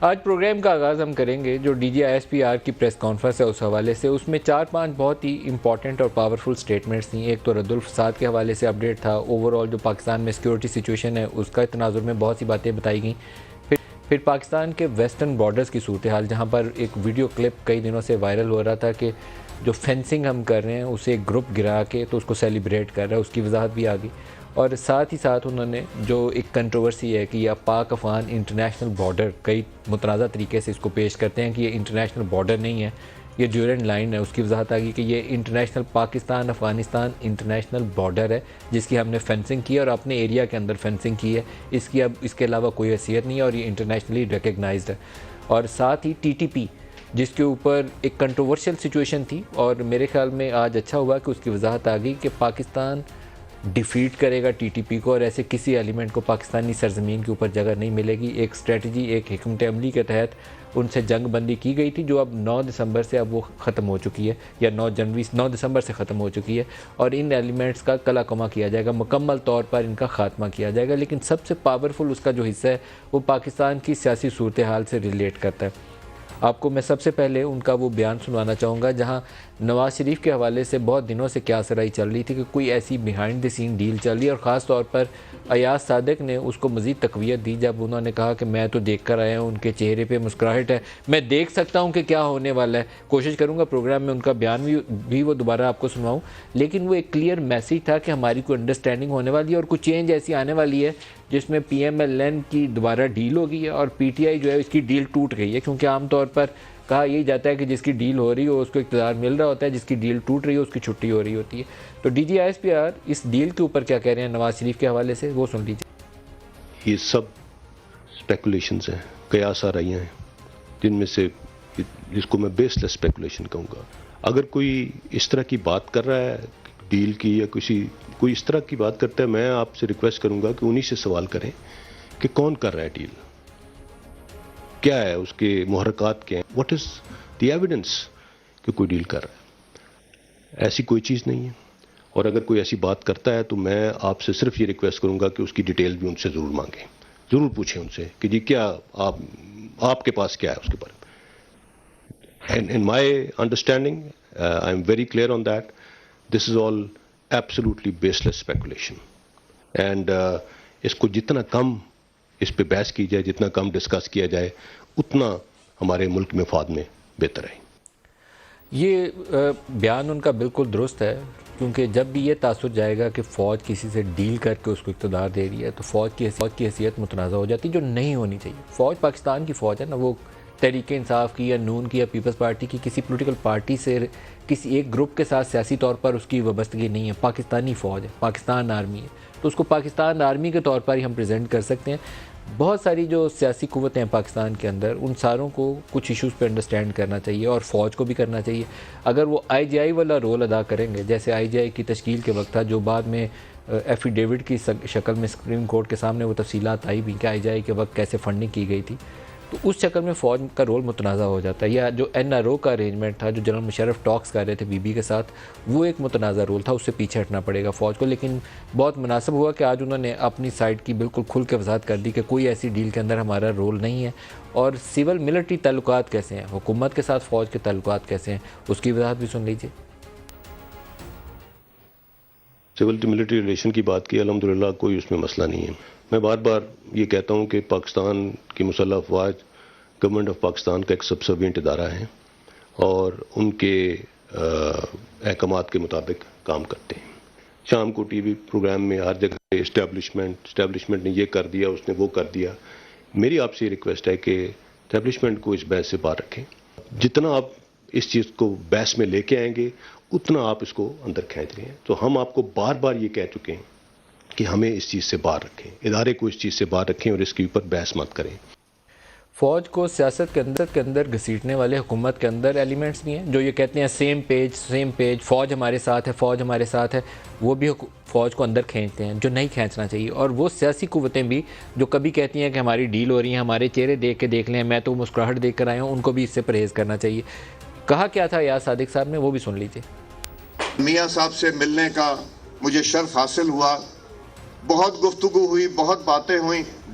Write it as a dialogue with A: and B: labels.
A: آج پروگرام کا آغاز ہم کریں گے جو D G I S P R کی پریس کانفرنس ہے اس حوالے سے. اس میں 4-5 بہت ہی امپورٹنٹ اور پاورفل سٹیٹمنٹس تھیں. ایک تو رد الفساد کے حوالے سے اپڈیٹ تھا. اوورآل جو پاکستان میں سیکیورٹی سچویشن ہے اس کا تناظر میں بہت سی باتیں بتائی گئیں. پھر پاکستان کے ویسٹرن بارڈرز کی صورتحال, جہاں پر ایک ویڈیو کلپ کئی دنوں سے وائرل ہو رہا تھا کہ جو فینسنگ ہم کر رہے ہیں اسے ایک گروپ گرا کے تو اس کو سیلیبریٹ کر رہا ہے, اس کی وضاحت بھی آ گئی. اور ساتھ ہی ساتھ انہوں نے جو ایک کنٹروورسی ہے کہ یہ پاک افغان انٹرنیشنل بارڈر, کئی متنازع طریقے سے اس کو پیش کرتے ہیں کہ یہ انٹرنیشنل بارڈر نہیں ہے, یہ ڈیورنٹ لائن ہے, اس کی وضاحت آ گئی کہ یہ international Pakistan Afghanistan international border ہے جس کی ہم نے فینسنگ کی اور اپنے ایریا کے اندر فینسنگ کی ہے. اس کی اب اس کے علاوہ کوئی حیثیت نہیں ہے اور یہ انٹرنیشنلی ریکگنائزڈ ہے. اور ساتھ ہی ٹی ٹی پی جس کے اوپر ایک کنٹروورشل سچویشن تھی, اور میرے خیال میں آج اچھا ہوا کہ اس کی وضاحت آ گئی کہ پاکستان ڈیفیٹ کرے گا ٹی ٹی پی کو, اور ایسے کسی ایلیمنٹ کو پاکستانی سرزمین کے اوپر جگہ نہیں ملے گی. ایک اسٹریٹجی, ایک حکمت عملی کے تحت ان سے جنگ بندی کی گئی تھی جو اب 9 دسمبر سے اب وہ ختم ہو چکی ہے, یا 9 دسمبر سے ختم ہو چکی ہے, اور ان ایلیمنٹس کا کلا کما کیا جائے گا, مکمل طور پر ان کا خاتمہ کیا جائے گا. لیکن سب سے پاورفل اس کا جو حصہ ہے وہ پاکستان کی سیاسی صورتحال سے ریلیٹ کرتا ہے. آپ کو میں سب سے پہلے ان کا وہ بیان سنوانا چاہوں گا جہاں نواز شریف کے حوالے سے بہت دنوں سے کیا سرائی چل رہی تھی کہ کوئی ایسی بیہائنڈ دی سین ڈیل چل رہی ہے, اور خاص طور پر ایاز صادق نے اس کو مزید تقویت دی جب انہوں نے کہا کہ میں تو دیکھ کر آیا ہوں, ان کے چہرے پہ مسکراہٹ ہے, میں دیکھ سکتا ہوں کہ کیا ہونے والا ہے. کوشش کروں گا پروگرام میں ان کا بیان بھی وہ دوبارہ آپ کو سنواؤں, لیکن وہ ایک کلیئر میسیج تھا کہ ہماری کوئی انڈرسٹینڈنگ ہونے والی ہے اور کچھ چینج ایسی آنے والی ہے جس میں پی ایم ایل این کی دوبارہ ڈیل ہوگی ہے, اور پی ٹی آئی جو ہے اس کی ڈیل ٹوٹ گئی ہے. کیونکہ عام طور پر کہا یہی جاتا ہے کہ جس کی ڈیل ہو رہی ہو اس کو اقتدار مل رہا ہوتا ہے, جس کی ڈیل ٹوٹ رہی ہو اس کی چھٹی ہو رہی ہوتی ہے. تو D G I S P R اس ڈیل کے اوپر کیا کہہ رہے ہیں نواز شریف کے حوالے سے, وہ سن لیجیے.
B: یہ سب اسپیکولیشنز ہیں, قیاس آرائیاں ہیں, جن میں سے جس کو میں بیس لیس اسپیکولیشن کہوں گا. اگر کوئی اس طرح کی بات کر رہا ہے ڈیل کی, یا کوئی اس طرح کی بات کرتا ہے, میں آپ سے ریکویسٹ کروں گا کہ انہی سے سوال کریں کہ کون کر رہا ہے ڈیل, کیا ہے اس کے محرکات کیا ہیں, واٹ از دی ایویڈنس کہ کوئی ڈیل کر رہا ہے. ایسی کوئی چیز نہیں ہے. اور اگر کوئی ایسی بات کرتا ہے تو میں آپ سے صرف یہ ریکویسٹ کروں گا کہ اس کی ڈیٹیل بھی ان سے ضرور مانگیں, ضرور پوچھیں ان سے کہ جی کیا آپ کے پاس کیا ہے اس کے بارے میں. In my understanding I am very clear on that, this is all absolutely baseless speculation. And اس کو جتنا کم اس پہ بحث کی جائے, جتنا کم ڈسکس کیا جائے, اتنا ہمارے ملک میں مفاد میں بہتر ہے. یہ
A: بیان ان کا بالکل درست ہے, کیونکہ جب بھی یہ تاثر جائے گا کہ فوج کسی سے ڈیل کر کے اس کو اقتدار دے رہی ہے تو فوج کی حیثیت متنازع ہو جاتی, جو نہیں ہونی چاہیے. فوج پاکستان کی فوج ہے نا, وہ تحریک انصاف کی یا نون کی یا پیپلز پارٹی کی کسی پولیٹیکل پارٹی سے کسی ایک گروپ کے ساتھ سیاسی طور پر اس کی وابستگی نہیں ہے. پاکستانی فوج ہے, پاکستان آرمی ہے, تو اس کو پاکستان آرمی کے طور پر ہی ہم پریزنٹ کر سکتے ہیں. بہت ساری جو سیاسی قوتیں ہیں پاکستان کے اندر, ان ساروں کو کچھ ایشوز پہ انڈرسٹینڈ کرنا چاہیے, اور فوج کو بھی کرنا چاہیے. اگر وہ آئی جی آئی والا رول ادا کریں گے, جیسے آئی جی آئی کی تشکیل کے وقت تھا, جو بعد میں ایفیڈیوٹ کی شکل میں سپریم کورٹ کے سامنے وہ تفصیلات آئی بھی کہ آئی جی آئی کے وقت کیسے فنڈنگ کی گئی تھی, تو اس شکل میں فوج کا رول متنازع ہو جاتا ہے. یا جو این آر او کا ارینجمنٹ تھا, جو جنرل مشرف ٹاکس کر رہے تھے بی بی کے ساتھ, وہ ایک متنازع رول تھا, اس سے پیچھے ہٹنا پڑے گا فوج کو. لیکن بہت مناسب ہوا کہ آج انہوں نے اپنی سائڈ کی بالکل کھل کے وضاحت کر دی کہ کوئی ایسی ڈیل کے اندر ہمارا رول نہیں ہے. اور سول ملٹری تعلقات کیسے ہیں, حکومت کے ساتھ فوج کے تعلقات کیسے ہیں, اس کی وضاحت بھی سن لیجیے.
B: سول ملٹری ریلیشن کی بات کی, الحمدللہ کوئی اس میں مسئلہ نہیں ہے. میں بار بار یہ کہتا ہوں کہ پاکستان کی مسلح افواج گورنمنٹ آف پاکستان کا ایک سبسروینٹ ادارہ ہے, اور ان کے احکامات کے مطابق کام کرتے ہیں. شام کو ٹی وی پروگرام میں ہر جگہ اسٹیبلشمنٹ نے یہ کر دیا, اس نے وہ کر دیا. میری آپ سے یہ ریکویسٹ ہے کہ اسٹیبلشمنٹ کو اس بحث سے باہر رکھیں. جتنا آپ اس چیز کو بحث میں لے کے آئیں گے اتنا آپ اس کو اندر کھینچ رہے ہیں. تو ہم آپ کو بار بار یہ کہہ چکے ہیں کہ ہمیں اس چیز سے باہر رکھیں, ادارے کو اس چیز سے باہر رکھیں, اور اس کے اوپر بحث مت کریں.
A: فوج کو سیاست کے اندر گھسیٹنے والے حکومت کے اندر ایلیمنٹس بھی ہیں جو یہ کہتے ہیں سیم پیج, فوج ہمارے ساتھ ہے, وہ بھی فوج کو اندر کھینچتے ہیں, جو نہیں کھینچنا چاہیے. اور وہ سیاسی قوتیں بھی جو کبھی کہتی ہیں کہ ہماری ڈیل ہو رہی ہیں, ہمارے چہرے دیکھ لیں, میں تو مسکراہٹ دیکھ کر آیا ہوں, ان کو بھی اس سے پرہیز کرنا چاہیے. کہا کیا تھا ایاز صادق صاحب نے, وہ بھی سن لیجیے.
C: میاں صاحب سے ملنے کا مجھے شرف حاصل ہوا, بہت گفتگو ہوئی, بہت باتیں ہوئیں,